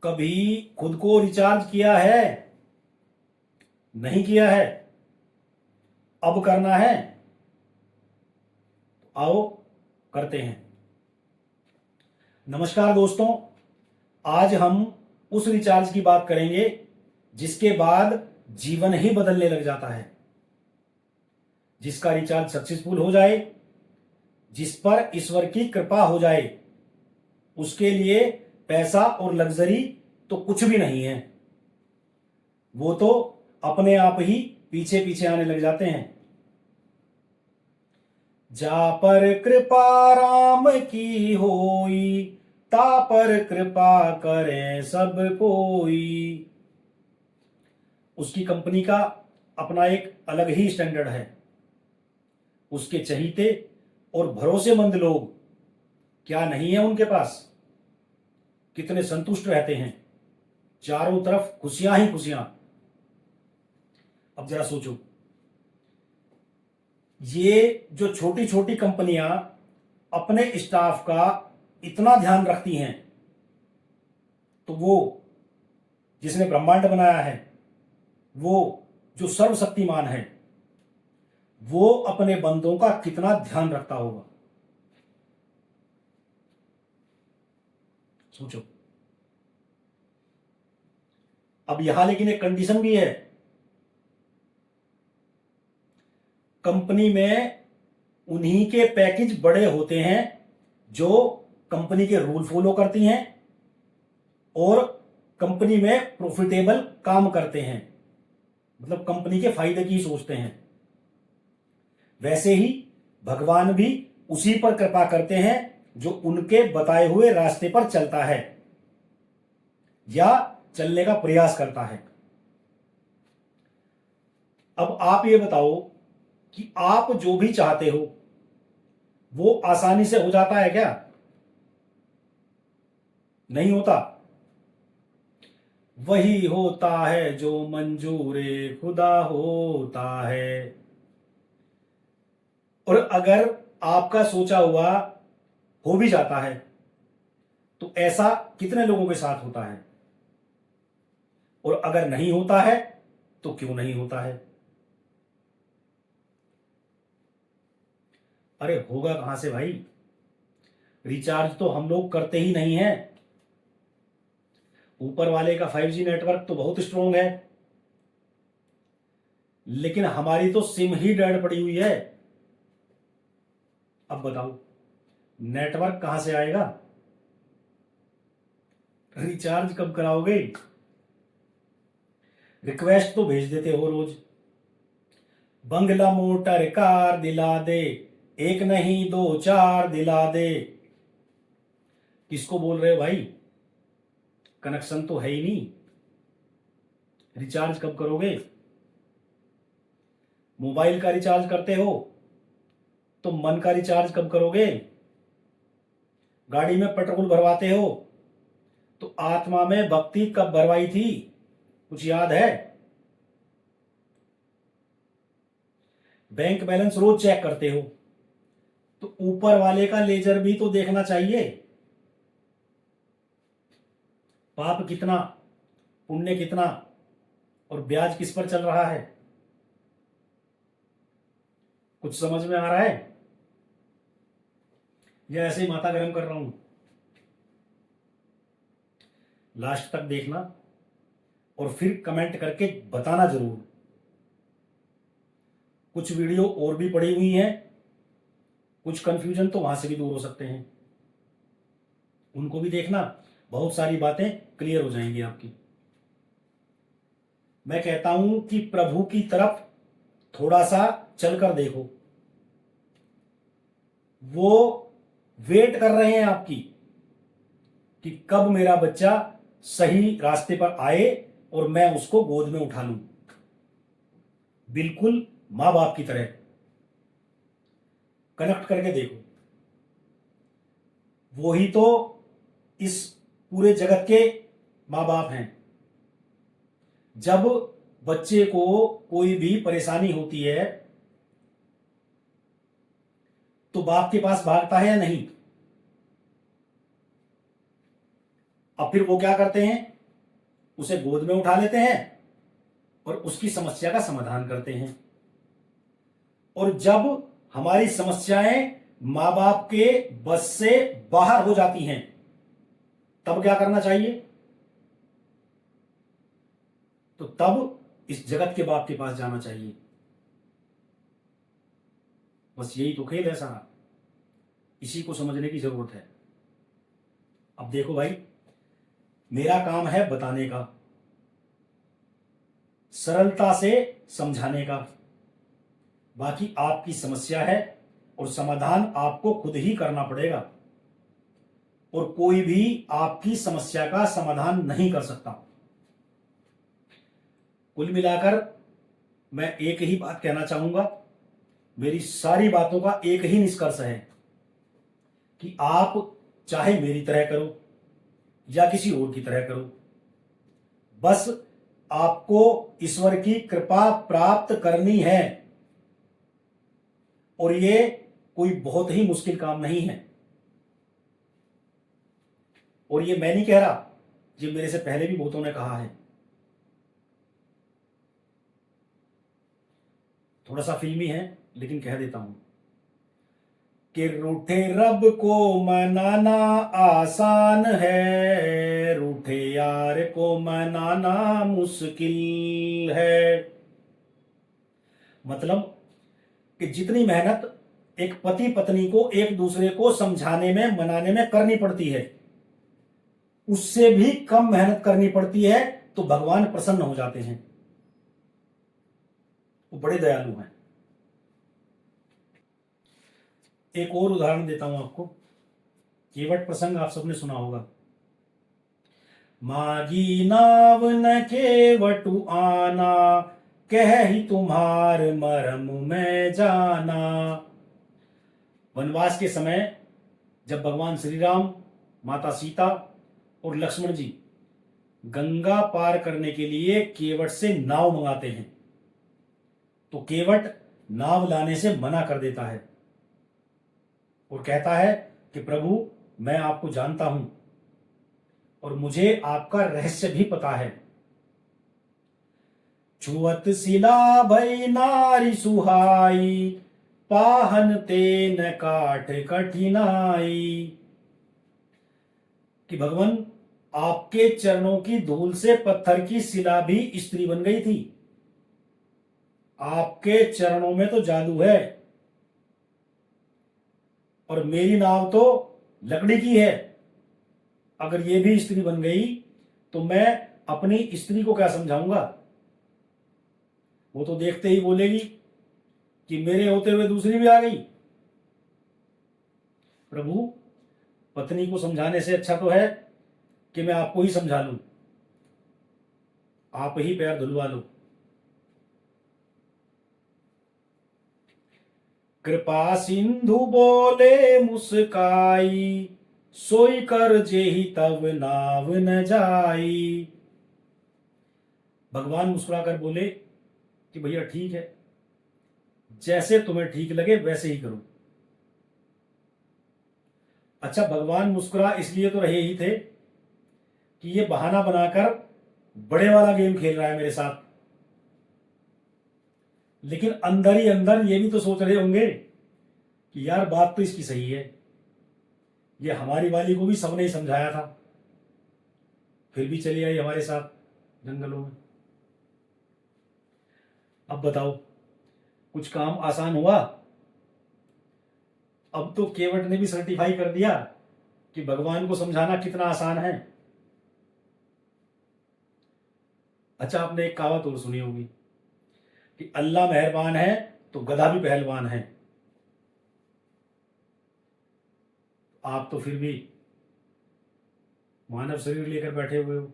कभी खुद को रिचार्ज किया है? नहीं किया है? अब करना है? आओ करते हैं। नमस्कार दोस्तों, आज हम उस रिचार्ज की बात करेंगे जिसके बाद जीवन ही बदलने लग जाता है। जिसका रिचार्ज सक्सेसफुल हो जाए, जिस पर ईश्वर की कृपा हो जाए, उसके लिए पैसा और लग्जरी तो कुछ भी नहीं है। वो तो अपने आप ही पीछे पीछे आने लग जाते हैं। जा पर कृपा राम की होई, ता पर कृपा करें सब कोई। उसकी कंपनी का अपना एक अलग ही स्टैंडर्ड है। उसके चहीते और भरोसेमंद लोग क्या नहीं है उनके पास। कितने संतुष्ट रहते हैं, चारों तरफ खुशियां ही खुशियां। अब जरा सोचो, ये जो छोटी छोटी कंपनियां अपने स्टाफ का इतना ध्यान रखती हैं, तो वो जिसने ब्रह्मांड बनाया है, वो जो सर्वशक्तिमान है, वो अपने बंदों का कितना ध्यान रखता होगा। सोचो। अब यहां लेकिन एक कंडीशन भी है। कंपनी में उन्हीं के पैकेज बड़े होते हैं जो कंपनी के रूल फॉलो करती हैं और कंपनी में प्रॉफिटेबल काम करते हैं, मतलब कंपनी के फायदे की सोचते हैं। वैसे ही भगवान भी उसी पर कृपा करते हैं जो उनके बताए हुए रास्ते पर चलता है या चलने का प्रयास करता है। अब आप ये बताओ कि आप जो भी चाहते हो वो आसानी से हो जाता है क्या? नहीं होता। वही होता है जो मंजूरे खुदा होता है। और अगर आपका सोचा हुआ हो भी जाता है तो ऐसा कितने लोगों के साथ होता है? और अगर नहीं होता है तो क्यों नहीं होता है? अरे होगा कहां से भाई? रिचार्ज तो हम लोग करते ही नहीं है। ऊपर वाले का 5G नेटवर्क तो बहुत स्ट्रोंग है, लेकिन हमारी तो सिम ही डेड पड़ी हुई है। अब बताओ, नेटवर्क कहां से आएगा? रिचार्ज कब कराओगे? रिक्वेस्ट तो भेज देते हो रोज, बंगला मोटर कार दिला दे, एक नहीं दो चार दिला दे। किसको बोल रहे हो भाई? कनेक्शन तो है ही नहीं। रिचार्ज कब करोगे? मोबाइल का रिचार्ज करते हो तो मन का रिचार्ज कब करोगे? गाड़ी में पेट्रोल भरवाते हो तो आत्मा में भक्ति कब भरवाई थी? कुछ याद है? बैंक बैलेंस रोज चेक करते हो तो ऊपर वाले का लेजर भी तो देखना चाहिए। पाप कितना, पुण्य कितना, और ब्याज किस पर चल रहा है? कुछ समझ में आ रहा है या ऐसे ही माथा गर्म कर रहा हूं? लास्ट तक देखना और फिर कमेंट करके बताना जरूर। कुछ वीडियो और भी पड़ी हुई हैं, कुछ कंफ्यूजन तो वहां से भी दूर हो सकते हैं, उनको भी देखना। बहुत सारी बातें क्लियर हो जाएंगी आपकी। मैं कहता हूं कि प्रभु की तरफ थोड़ा सा चलकर देखो। वो वेट कर रहे हैं आपकी कि कब मेरा बच्चा सही रास्ते पर आए और मैं उसको गोद में उठा लूं, बिल्कुल मां बाप की तरह। कनेक्ट करके देखो। वो ही तो इस पूरे जगत के मां बाप हैं। जब बच्चे को कोई भी परेशानी होती है तो बाप के पास भागता है या नहीं? अब फिर वो क्या करते हैं, उसे गोद में उठा लेते हैं और उसकी समस्या का समाधान करते हैं। और जब हमारी समस्याएं मां बाप के बस से बाहर हो जाती हैं, तब क्या करना चाहिए? तो तब इस जगत के बाप के पास जाना चाहिए। बस यही तो खेल है सारा, इसी को समझने की जरूरत है। अब देखो भाई, मेरा काम है बताने का, सरलता से समझाने का। बाकी आपकी समस्या है और समाधान आपको खुद ही करना पड़ेगा, और कोई भी आपकी समस्या का समाधान नहीं कर सकता। कुल मिलाकर मैं एक ही बात कहना चाहूंगा, मेरी सारी बातों का एक ही निष्कर्ष है कि आप चाहे मेरी तरह करो या किसी और की तरह करो, बस आपको ईश्वर की कृपा प्राप्त करनी है। और ये कोई बहुत ही मुश्किल काम नहीं है। और ये मैं नहीं कह रहा, ये मेरे से पहले भी बहुतों ने कहा है। थोड़ा सा फिल्मी है लेकिन कह देता हूं कि रूठे रब को मनाना आसान है, रूठे यार को मनाना मुश्किल है। मतलब कि जितनी मेहनत एक पति पत्नी को एक दूसरे को समझाने में मनाने में करनी पड़ती है, उससे भी कम मेहनत करनी पड़ती है तो भगवान प्रसन्न हो जाते हैं। वो बड़े दयालु हैं। एक और उदाहरण देता हूं आपको। केवट प्रसंग आप सबने सुना होगा। मागी नाव न केवटु आना, कह ही तुम्हार मरम में जाना। वनवास के समय जब भगवान श्री राम, माता सीता और लक्ष्मण जी गंगा पार करने के लिए केवट से नाव मंगाते हैं, तो केवट नाव लाने से मना कर देता है और कहता है कि प्रभु, मैं आपको जानता हूं और मुझे आपका रहस्य भी पता है। छुअत सिला भई नारी सुहाई, पाहन तेन काट कठिनाई। कि भगवान, आपके चरणों की धूल से पत्थर की शिला भी स्त्री बन गई थी। आपके चरणों में तो जादू है, और मेरी नाव तो लकड़ी की है। अगर ये भी स्त्री बन गई तो मैं अपनी स्त्री को क्या समझाऊंगा? वो तो देखते ही बोलेगी कि मेरे होते हुए दूसरी भी आ गई। प्रभु, पत्नी को समझाने से अच्छा तो है कि मैं आपको ही समझा लूं, आप ही पैर धुलवा लो। कृपा सिंधु बोले मुस्काई, सोई कर जेहि तब नाव न जाई। भगवान मुस्कुराकर बोले कि भैया ठीक है, जैसे तुम्हें ठीक लगे वैसे ही करो। अच्छा, भगवान मुस्कुरा इसलिए तो रहे ही थे कि ये बहाना बनाकर बड़े वाला गेम खेल रहा है मेरे साथ, लेकिन अंदर ही अंदर ये भी तो सोच रहे होंगे कि यार बात तो इसकी सही है, ये हमारी वाली को भी सबने ही समझाया था, फिर भी चली आई हमारे साथ जंगलों में। अब बताओ, कुछ काम आसान हुआ? अब तो केवट ने भी सर्टिफाई कर दिया कि भगवान को समझाना कितना आसान है। अच्छा, आपने एक कहावत और सुनी होगी कि अल्लाह मेहरबान है तो गधा भी पहलवान है। आप तो फिर भी मानव शरीर लेकर बैठे हुए हो,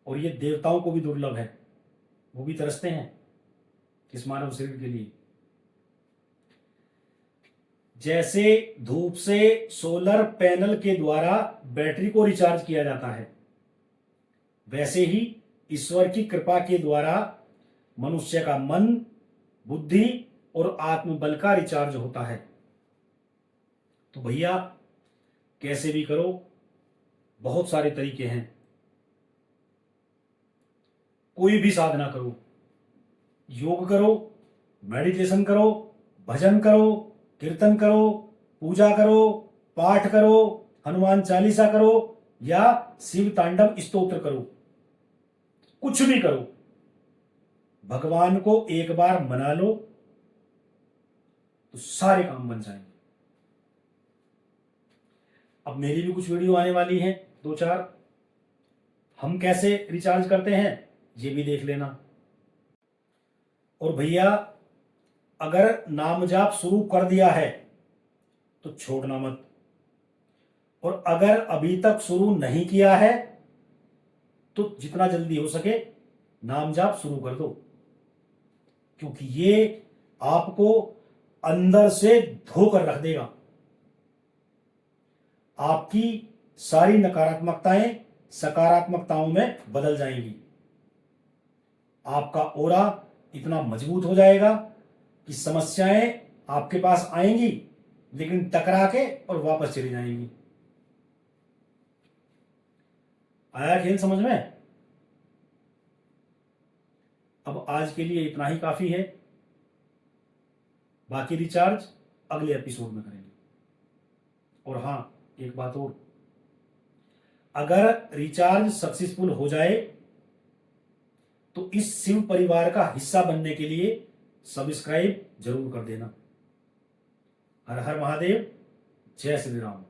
और ये देवताओं को भी दुर्लभ है, वो भी तरसते हैं इस मानव शरीर के लिए। जैसे धूप से सोलर पैनल के द्वारा बैटरी को रिचार्ज किया जाता है, वैसे ही ईश्वर की कृपा के द्वारा मनुष्य का मन, बुद्धि और आत्मबल का रिचार्ज होता है। तो भैया, कैसे भी करो, बहुत सारे तरीके हैं। कोई भी साधना करो, योग करो, मेडिटेशन करो, भजन करो, कीर्तन करो, पूजा करो, पाठ करो, हनुमान चालीसा करो या शिव तांडव स्तोत्र करो, कुछ भी करो, भगवान को एक बार मना लो तो सारे काम बन जाएंगे। अब मेरी भी कुछ वीडियो आने वाली हैं, 2-4। हम कैसे रिचार्ज करते हैं ये भी देख लेना। और भैया, अगर नाम जाप शुरू कर दिया है तो छोड़ना मत, और अगर अभी तक शुरू नहीं किया है तो जितना जल्दी हो सके नाम जाप शुरू कर दो, क्योंकि ये आपको अंदर से धोकर रख देगा। आपकी सारी नकारात्मकताएं सकारात्मकताओं में बदल जाएंगी। आपका ओरा इतना मजबूत हो जाएगा कि समस्याएं आपके पास आएंगी लेकिन टकरा के और वापस चली जाएंगी। आया खेल समझ में? अब आज के लिए इतना ही काफी है, बाकी रिचार्ज अगले एपिसोड में करेंगे। और हां, एक बात और, अगर रिचार्ज सक्सेसफुल हो जाए तो इस शिव परिवार का हिस्सा बनने के लिए सब्सक्राइब जरूर कर देना। हर हर महादेव, जय श्री राम।